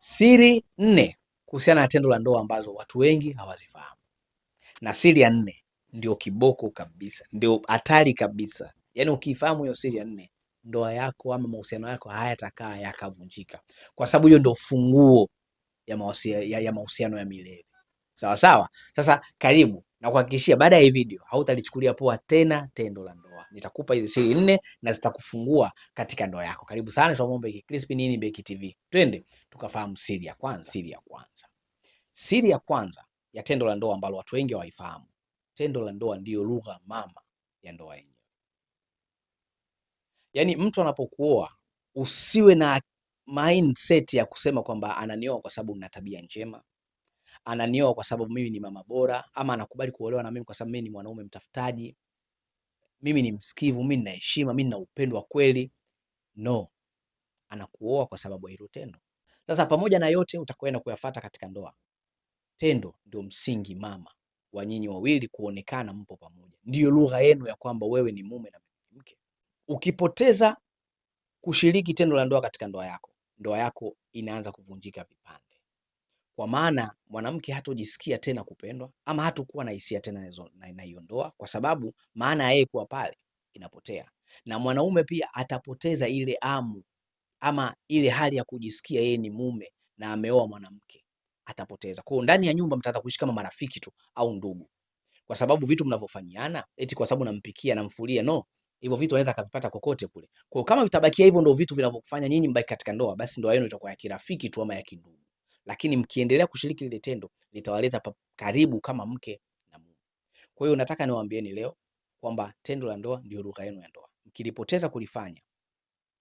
Siri 4 kuhusiana na tendo la ndoa ambazo watu wengi hawazifahamu. Na siri ya 4 ndio kiboko kabisa, ndio hatari kabisa. Yaani ukifahamu hiyo siri ya 4, ndoa yako ama mahusiano yako hayatakaa yakavunjika, kwa sababu hiyo ndio funguo ya mahusiano ya milele. Sawa sawa. Sasa karibu na kuhakikishia, baada ya hii video hautalichukulia poa tena tendo la ndoa. Nitakupa hizi siri 4 na zitakufungua katika ndoa yako. Karibu sana, tunaomba Beki Crispin, nini Beki TV. Twende tukafahamu siri ya kwanza. Siri ya kwanza ya tendo la ndoa ambalo watu wengi hawaifahamu. Tendo la ndoa ndiyo lugha mama ya ndoa yenyewe. Yaani mtu anapokuoa usiwe na mindset ya kusema kwamba ananioa kwa sababu nina tabia njema, ananioa kwa sababu mimi ni mama bora, ama anakubali kuolewa na mimi kwa sababu mimi ni mwanaume mtafutaji, mimi ni msikivu, mimi nina heshima, mimi nina upendo wa kweli. No, anakuoa kwa sababu ya hilo tendo. Sasa pamoja na yote utakwenda kuyafuata katika ndoa, tendo ndio msingi mama wa nyinyi wawili kuonekana mpo pamoja, ndiyo lugha yenu ya kwamba wewe ni mume na mke. Ukipoteza kushiriki tendo la ndoa katika ndoa yako inaanza kuvunjika vipande, kwa maana mwanamke hatojisikia tena kupendwa ama hatakuwa na hisia tena na hiyo ndoa, kwa sababu maana ya yeye kuwa pale inapotea, na mwanaume pia atapoteza ile amu ama ile hali ya kujisikia yeye ni mume na ameoa mwanamke, atapoteza. Kwa hiyo ndani ya nyumba mtaanza kuishi kama marafiki tu au ndugu, kwa sababu vitu mnavyofanyiana, eti kwa sababu nampikia namfulia, no, hivyo vitu anaweza akavipata kokote kule. Kwa hiyo kama vitabakia hivyo ndio vitu vinavyokufanya nyinyi mbaki katika ndoa, basi ndoa yenu itakuwa ya kirafiki tu ama ya kindugu, lakini mkiendelea kushiriki lile tendo litawaleta karibu kama mke na mume. Kwa hiyo nataka niwaambieni leo kwamba tendo la ndoa ndio lugha yenu ya ndoa. Mkilipoteza kulifanya,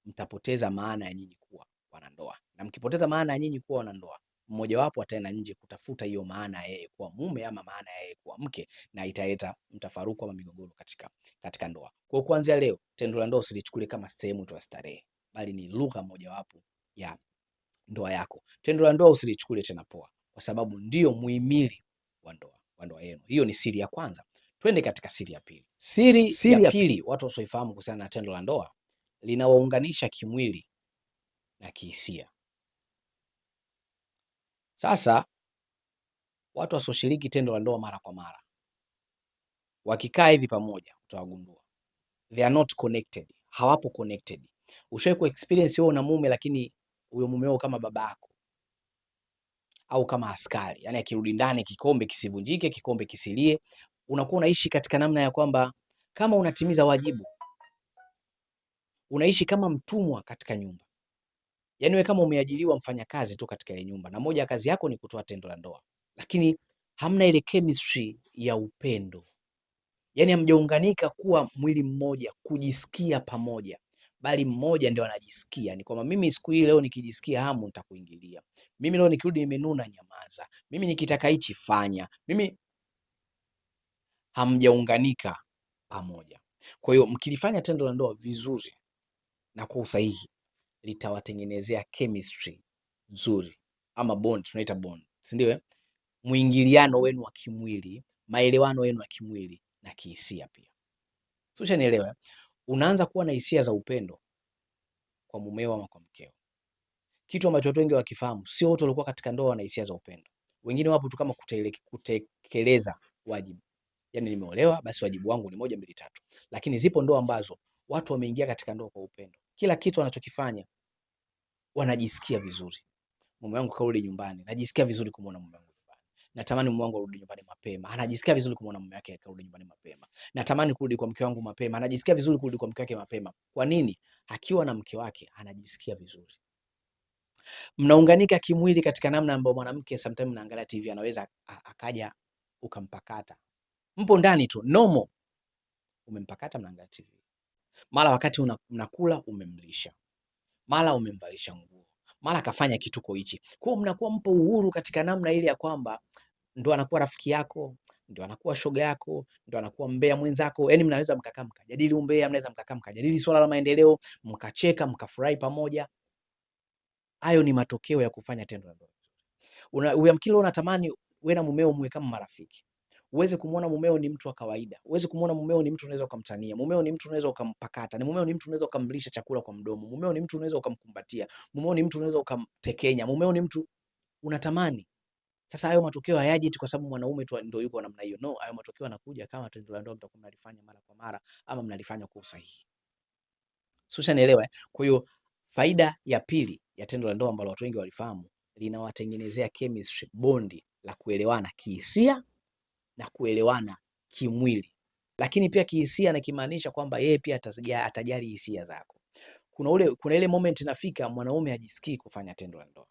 mtapoteza maana ya nyinyi kuwa wanandoa, na mkipoteza maana ya nyinyi kuwa wanandoa, mmoja wapo ataenda nje kutafuta hiyo maana ya yeye kuwa mume ama maana ya yeye kuwa mke, na italeta mtafaruku ama migogoro katika ndoa. Kwa kuanzia leo, tendo la ndoa usilichukulie kama sehemu tu ya starehe, bali ni lugha mojawapo ya ndoa yako. Tendo la ndoa usilichukulie tena poa, kwa sababu ndio muhimili wa ndoa yenu. Hiyo ni siri ya kwanza. Twende katika siri ya pili. Siri ya pili watu wasioifahamu kuhusiana na tendo la ndoa, linawaunganisha kimwili na kihisia. Sasa watu wasioshiriki tendo la ndoa mara kwa mara, wakikaa hivi pamoja, utawagundua they are not connected, hawapo connected. Ushawahi ku experience wewe na mume, lakini huyo mume wako kama babako au kama askari, yani akirudi ndani kikombe kisivunjike, kikombe kisilie. Unakuwa unaishi katika namna ya kwamba kama unatimiza wajibu, unaishi kama mtumwa katika nyumba. Yaani wewe kama umeajiriwa mfanyakazi tu katika ile nyumba, na moja ya kazi yako ni kutoa tendo la ndoa, lakini hamna ile chemistry ya upendo. Yaani hamjaunganika kuwa mwili mmoja, kujisikia pamoja, bali mmoja ndio anajisikia. Ni kwamba mimi siku hii leo nikijisikia hamu nitakuingilia. Mimi leo nikirudi nimenuna, nyamaza. Mimi nikitaka hichi fanya. Mimi hamjaunganika pamoja. Kwa hiyo mkilifanya tendo la ndoa vizuri na kwa usahihi, litawatengenezea chemistry nzuri ama bond, tunaita bond, si ndio? Muingiliano wenu wa kimwili, maelewano yenu ya kimwili na kihisia pia. Sio, nielewa. Unaanza kuwa na hisia za upendo kwa mumeo ama kwa mkeo, kitu ambacho watu wengi wakifahamu. Sio wote walikuwa katika ndoa na hisia za upendo, wengine wapo tu kama kutekeleza wajibu. Yani nimeolewa, basi wajibu wangu ni 1 2 3. Lakini zipo ndoa ambazo watu wameingia katika ndoa kwa upendo, kila kitu wanachokifanya wanajisikia vizuri. Mume wangu karudi nyumbani, najisikia vizuri kumuona mume wangu nyumbani. Natamani mume wangu arudi nyumbani mapema, anajisikia vizuri kumuona mume wake karudi nyumbani mapema. Natamani kurudi kwa mke wangu mapema, anajisikia vizuri kurudi kwa mke wake mapema. Kwa nini? Akiwa na mke wake anajisikia vizuri. Mnaunganika kimwili katika namna ambayo mwanamke sometimes anaangalia TV, anaweza akaja ukampakata. Mpo ndani tu normal, umempakata, mnaangalia TV. Mara wakati mnakula umemlisha, mara umemvalisha nguo, mara kafanya kituko hichi. Kwa hiyo mnakuwa mpo uhuru katika namna ile ya kwamba ndo anakuwa rafiki yako, ndo anakuwa shoga yako, ndo anakuwa mbea mwenzako. Yani mnaweza mkakaa mkajadili umbea, mnaweza mkakaa mkajadili swala la maendeleo, mkacheka, mkafurahi pamoja. Hayo ni matokeo ya kufanya tendo la ndoa. Uyamkilo unatamani wewe na mumeo muwe kama marafiki. Uweze kumuona mumeo ni mtu wa kawaida. Uweze kumuona mumeo ni mtu unaweza ukamtania. Mumeo ni mtu unaweza ukampakata. Mumeo ni mtu unaweza ukamlisha chakula kwa mdomo. Mumeo ni mtu unaweza ukamkumbatia. Mumeo ni mtu unaweza ukamtekenya. Mumeo ni mtu unatamani. Sasa hayo matokeo hayaji tu kwa sababu mwanaume tu ndio yuko namna hiyo. No, hayo matokeo yanakuja kama tendo la ndoa mtakuwa mnalifanya mara kwa mara ama mnalifanya kwa usahihi. Sio, ushanielewa eh? Kwa hiyo faida ya pili ya tendo la ndoa ambalo watu wengi walifahamu, linawatengenezea chemistry, bondi la kuelewana kihisia na kuelewana kimwili. Lakini pia kihisia na kimaanisha kwamba yeye pia atajali hisia zako. Kuna ile moment inafika mwanaume hajisikii kufanya tendo la ndoa,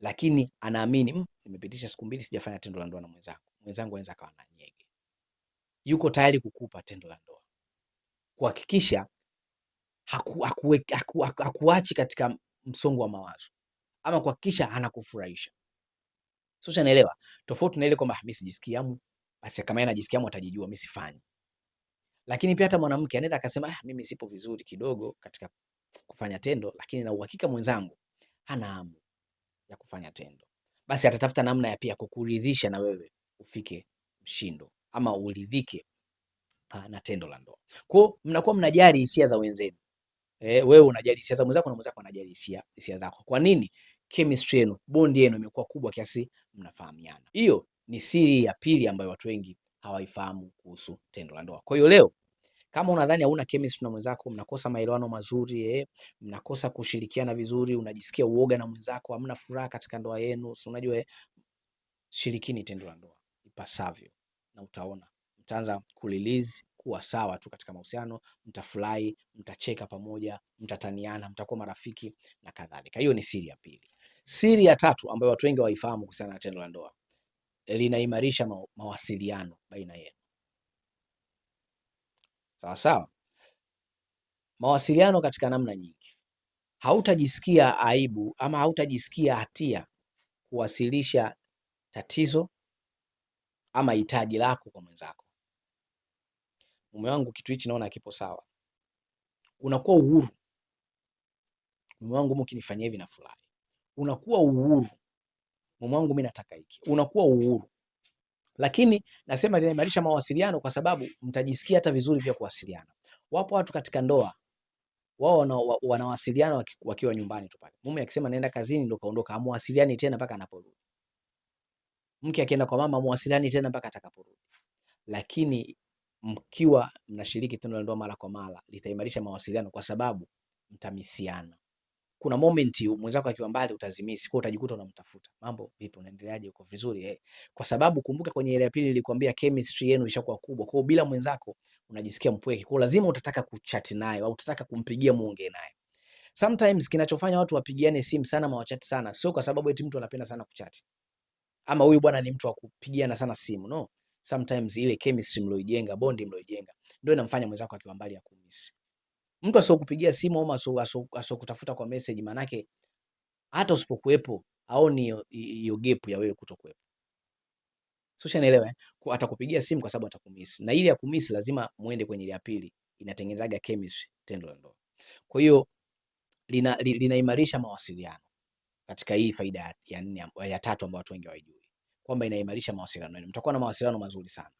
lakini anaamini nimepitisha siku 2 sijafanya tendo la ndoa na mwenzangu anaweza kawa na nyege. Yuko tayari kukupa tendo la ndoa kuhakikisha hakuachi katika msongo wa mawazo ama kuhakikisha anakufurahisha. Sio, unaelewa? Tofauti na ile kwamba mimi sijisikii amu, basi kama yeye anajisikia amu atajijua, mimi sifanyi. Lakini pia hata mwanamke anaweza akasema mimi sipo vizuri kidogo katika kufanya tendo, lakini na uhakika mwenzangu hana hamu ya kufanya tendo, basi atatafuta namna ya pia kukuridhisha na wewe ufike mshindo ama uridhike na tendo la ndoa. Kwa mnakuwa mnajali hisia za wenzenu. Wewe unajali hisia za mwenzako na mwenzako anajali hisia zako. Kwa nini? Chemistry yenu, bond yenu imekuwa kubwa kiasi mnafahamiana. Hiyo ni siri ya pili ambayo watu wengi hawaifahamu kuhusu tendo la ndoa. Kwa hiyo leo kama unadhani hauna chemistry na mwenzako, mnakosa maelewano mazuri, mnakosa kushirikiana vizuri, unajisikia uoga na mwenzako, hamna furaha katika ndoa yenu, si unajua, shirikini tendo la ndoa ipasavyo na utaona mtaanza kurelease kuwa sawa tu katika mahusiano, mtafurahi, mtacheka pamoja, mtataniana, mtakuwa marafiki na kadhalika. Hiyo ni siri ya pili. Siri ya tatu ambayo watu wengi hawaifahamu kuhusiana na tendo la ndoa, linaimarisha mawasiliano baina yenu. Sawa sawa. Mawasiliano katika namna nyingi. Hautajisikia aibu ama hautajisikia hatia kuwasilisha tatizo ama hitaji lako kwa mwenzako. Mume wangu, kitu hichi naona kipo sawa. Unakuwa uhuru. Mume wangu, mkinifanyia hivi na furahi. Unakuwa uhuru. Mume wangu, mimi nataka hiki. Unakuwa uhuru. Lakini nasema linaimarisha mawasiliano kwa sababu mtajisikia hata vizuri pia kuwasiliana. Wapo watu katika ndoa wao wanawasiliana wakiwa nyumbani tu pale. Mume akisema naenda kazini ndo kaondoka, amwasiliani tena mpaka anaporudi. Mke akienda kwa mama amwasiliani tena mpaka atakaporudi. Lakini mkiwa mnashiriki tendo la ndoa mara kwa mara, litaimarisha mawasiliano kwa sababu mtamisiana. Kuna moment mwenzako akiwa mbali utazimisi, kwa utajikuta unamtafuta. Mambo vipi, unaendeleaje, uko vizuri? Kwa sababu kumbuka kwenye ile ya pili nilikwambia chemistry yenu ishakuwa kubwa. Kwa hiyo bila mwenzako unajisikia mpweke. Kwa hiyo lazima utataka kuchat naye au utataka kumpigia muongee naye. Sometimes kinachofanya watu wapigiane simu sana ama wachati sana sio kwa sababu eti mtu anapenda sana kuchati ama huyu bwana ni mtu wa kupigiana sana simu. No. Sometimes ile chemistry mlioijenga, bondi mlioijenga ndio inamfanya mwenzako akiwa mbali ya kumisi. Mtu asiokupigia simu ama asiokutafuta kwa message, manake hata usipokuepo haoni hiyo gap ya wewe kutokuepo. Sio, unaelewa? Kwa atakupigia simu kwa sababu atakumisi. Na ile ya kumisi lazima muende kwenye ile ya pili, inatengenezaga chemistry tendo la ndoa. Kwa hiyo linaimarisha mawasiliano katika hii faida ya 4 ya 3 ambayo watu wengi hawajui. Kwamba inaimarisha mawasiliano. Mtakuwa na mawasiliano mazuri sana.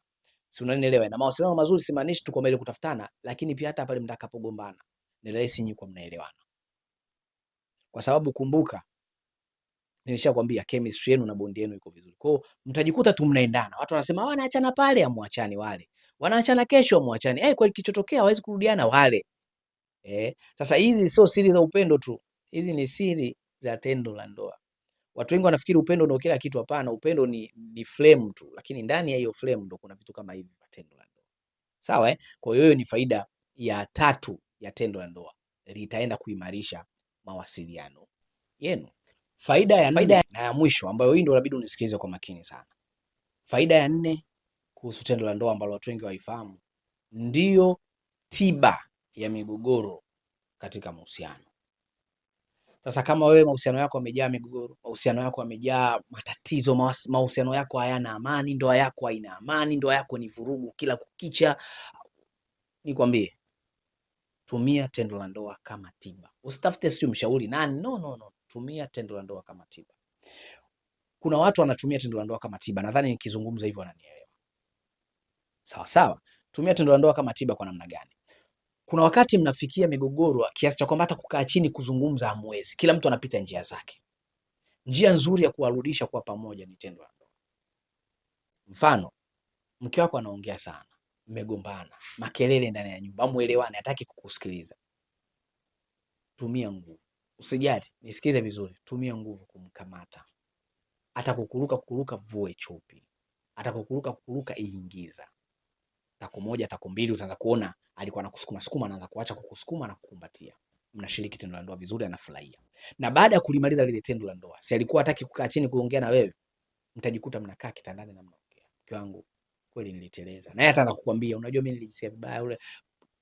Si unanielewa? Na mawasiliano mazuri simaanishi tu kwamba ile kutafutana, lakini pia hata pale mtakapogombana ni rahisi nyinyi kwa mnaelewana. Kwa sababu kumbuka nilishakwambia chemistry yenu na bondi yenu iko vizuri. Kwa hiyo mtajikuta tu mnaendana. Watu wanasema wanaachana pale, amwachani wale. Wanaachana kesho, amwachani. Kwa kilichotokea hawezi kurudiana wale. Sasa hizi sio siri za upendo tu. Hizi ni siri za tendo la ndoa. Watu wengi wanafikiri upendo ndio kila kitu. Hapana, upendo ni flame tu, lakini ndani ya hiyo flame ndio kuna vitu kama hivi vya tendo la ndoa. Sawa? Kwa hiyo ni faida ya 3 ya tendo la ndoa. Litaenda kuimarisha mawasiliano yenu. Faida ya 4 na ya mwisho ambayo hii ndio inabidi unisikilize kwa makini sana. Faida ya 4 kuhusu tendo la ndoa ambalo watu wengi hawaifahamu, ndio tiba ya migogoro katika mahusiano. Sasa kama wewe mahusiano yako yamejaa migogoro, mahusiano yako yamejaa matatizo, mahusiano yako hayana amani, ndoa yako haina amani, ndoa yako ni vurugu kila kukicha, nikwambie, tumia tendo la ndoa kama tiba. Usitafute sio mshauri nani, no. Tumia tendo la ndoa kama tiba. Kuna watu wanatumia tendo la ndoa kama tiba, nadhani nikizungumza hivyo wananielewa. Sawa sawa. Tumia tendo la ndoa kama tiba kwa namna gani? Kuna wakati mnafikia migogoro kiasi cha kwamba hata kukaa chini kuzungumza hamwezi. Kila mtu anapita njia zake. Njia nzuri ya kuwarudisha kuwa pamoja ni tendo la ndoa. Mfano, mke wako anaongea sana, mmegombana, makelele ndani ya nyumba, muelewane, hataki kukusikiliza. Tumia nguvu. Usijali, nisikize vizuri. Tumia nguvu kumkamata. Atakukuruka vue chupi. Atakukuruka iingiza. Tako moja, tako mbili, utaanza kuona alikuwa anakusukuma, anaanza kuacha kukusukuma na kukumbatia. Mnashiriki tendo la ndoa vizuri, anafurahia. Na baada ya kulimaliza lile tendo la ndoa, si alikuwa hataki kukaa chini kuongea na wewe, mtajikuta mnakaa kitandani na mnaongea. Mke wangu, kweli niliteleza. Naye ataanza kukwambia, unajua mimi nilijisikia vibaya ule.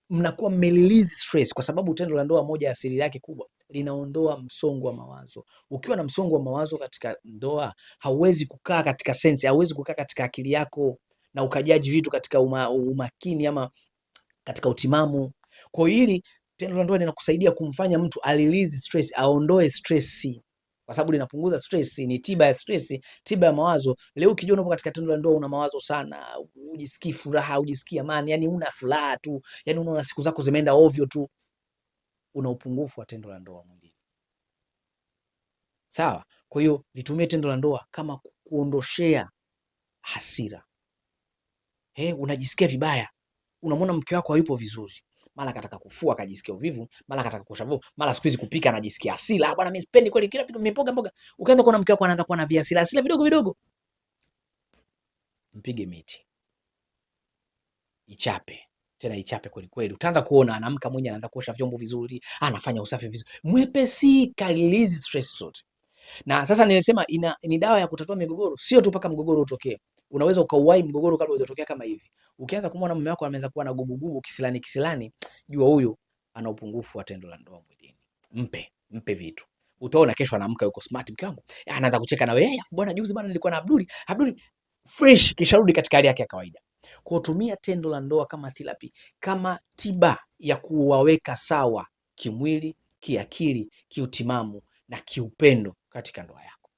Mnakuwa mmerelease stress, kwa sababu tendo la ndoa, moja ya asili yake kubwa, linaondoa msongo wa mawazo. Ukiwa na msongo wa mawazo katika ndoa, hauwezi kukaa katika sense, hauwezi kukaa katika akili yako na ukajaji vitu katika umakini ama katika utimamu. Kwa hiyo hili tendo la ndoa linakusaidia kumfanya mtu release stress, aondoe stress, kwa sababu linapunguza stress, ni tiba ya stress, tiba ya mawazo. Leo ukijiona upo katika tendo la ndoa una mawazo sana, ujisikii furaha, ujisikii amani, yani una furaha tu, yani unaona siku zako zimeenda ovyo tu, una upungufu wa tendo la ndoa mwilini. Sawa? Kwa hiyo litumie tendo la ndoa kama kuondoshea hasira. Unajisikia vibaya, unamwona mke wako hayupo vizuri, mara kataka kufua akajisikia uvivu, mara kataka kuosha vyombo, mara siku hizi kupika anajisikia hasira, bwana mimi sipendi kweli kila vitu mboga. Ukaanza kuona mke wako anaanza kuwa na hasira vidogo vidogo, mpige miti, ichape tena, ichape kweli kweli. Utaanza kuona anamka mwenyewe, anaanza kuosha vyombo vizuri, anafanya usafi vizuri, mwepesi, ka release stress zote. Na sasa nilisema ni dawa ya kutatua migogoro, sio tu paka mgogoro utokee. Unaweza ukauwai mgogoro kabla hujatokea. Kama hivi ukianza kumwona mume wako ameanza kuwa na gubugubu, kisilani, jua huyu ana upungufu wa tendo la ndoa mwilini. Mpe vitu, utaona kesho anaamka yuko smart, mke wangu anaanza kucheka na wewe, afu bwana juzi bwana nilikuwa na Abduli fresh, kisha rudi katika hali yake ya kawaida. Kwa kutumia tendo la ndoa kama therapy, kama tiba ya kuwaweka sawa kimwili, kiakili, kiutimamu na kiupendo katika ndoa yako.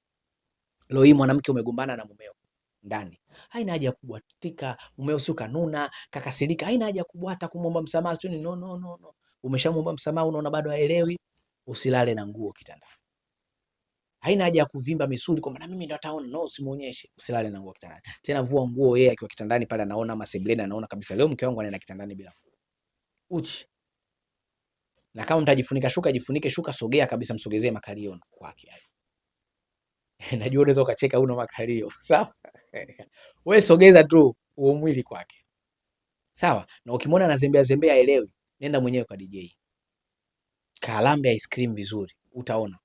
Leo hii mwanamke umegombana na mumeo ndani, haina haja kubwatika, mumeo sio kanuna, kakasirika, haina haja kubwata kumwomba msamaha, sio no. Umeshamwomba msamaha, unaona bado haelewi, usilale na nguo kitandani. Haina haja ya kuvimba misuli kwa maana mimi ndo ataona, no, usimuonyeshe. Usilale na nguo kitandani. Tena vua nguo yeye akiwa kitandani pale, anaona masebleni, anaona kabisa leo mke wangu anaenda kitandani bila nguo. Uchi. Na kama mtajifunika shuka, jifunike shuka, sogea kabisa, msogezee makalio kwake hayo. Najua unaweza ukacheka, una makalio. Sawa? Wewe sogeza tu huo mwili kwake. Sawa? Na ukimwona anazembea haelewi, nenda mwenyewe kwa DJ. Kalambe ice cream vizuri, utaona.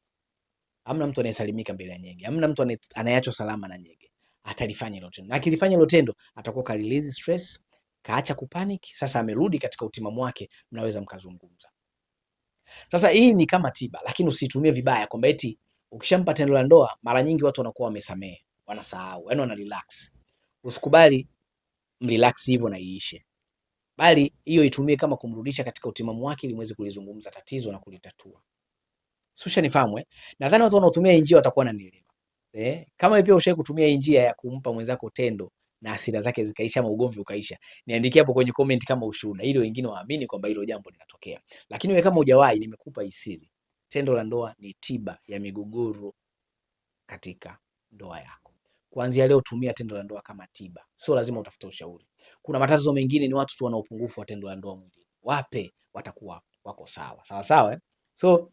Hamna mtu anayesalimika mbele ya nyege. Hamna mtu anayeachwa salama na nyege. Atalifanya hilo tendo. Na akilifanya hilo tendo, atakuwa ka release stress, kaacha kupanic, sasa amerudi katika utimamu wake, mnaweza mkazungumza. Sasa hii ni kama tiba, lakini usitumie vibaya kwamba eti ukishampa tendo la ndoa, mara nyingi watu wanakuwa wamesamehe, wanasahau, yani wana relax. Usikubali mrelax hivyo na iishe. Bali hiyo itumie kama kumrudisha katika utimamu wake, ili muweze kulizungumza tatizo na kulitatua. Susha nifahamu Nadhani watu wanaotumia hii njia watakuwa wananielewa. Kama pia ushawahi kutumia hii njia ya kumpa mwenzako tendo na hasira zake zikaisha ama ugomvi ukaisha, niandikie hapo kwenye comment kama ushuhuda, ili wengine waamini kwamba hilo jambo linatokea. Lakini wewe kama hujawahi, nimekupa hii siri. Tendo la ndoa ni tiba ya migogoro katika ndoa yako. Kuanzia leo tumia tendo la ndoa kama tiba. Sio lazima utafute ushauri. Kuna matatizo mengine ni watu tu wana upungufu wa tendo la ndoa mwilini. Wape, watakuwa wako sawa. Sawa. So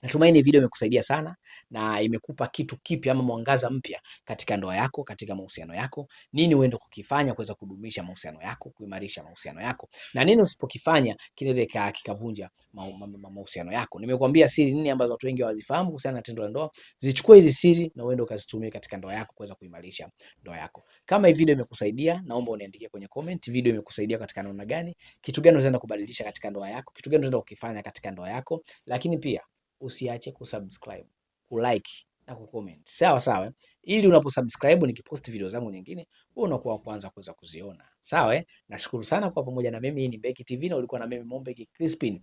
natumaini video imekusaidia sana na imekupa kitu kipya ama mwangaza mpya katika ndoa yako, katika mahusiano yako. Nini uende kukifanya kuweza kudumisha mahusiano yako, kuimarisha mahusiano yako, na nini usipokifanya kinaweza kikavunja mahusiano yako. Nimekuambia siri nini ambazo watu wengi hawazifahamu kuhusiana na tendo la ndoa. Zichukue hizi siri na uende ukazitumie katika ndoa yako kuweza kuimarisha ndoa yako. Kama hii video imekusaidia, naomba uniandikie kwenye comment video imekusaidia katika namna gani, kitu gani unaenda kubadilisha katika ndoa yako, kitu gani unaenda kukifanya katika ndoa yako. Lakini pia usiache kusubscribe, kulike na kucomment. Sawa. Ili unaposubscribe nikipost video zangu nyingine, wewe unakuwa kwanza kuweza kuziona. Sawa. Nashukuru sana kwa pamoja na mimi. Hii ni Mbeki TV na ulikuwa na mimi Mombeki Crispin.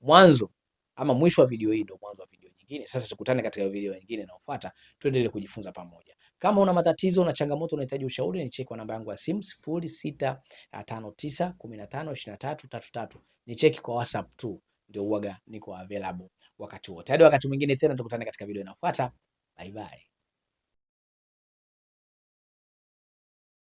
Mwanzo ama mwisho wa video hii ndio mwanzo wa video nyingine. Sasa tukutane katika video nyingine inayofuata, tuendelee kujifunza pamoja. Kama una matatizo na changamoto, unahitaji ushauri, nicheki kwa namba yangu ya simu 0659152333. Nicheki kwa WhatsApp tu, ndio uwaga niko available wakati wote. Hadi wakati mwingine tena tukutane katika video inayofuata. Bye bye.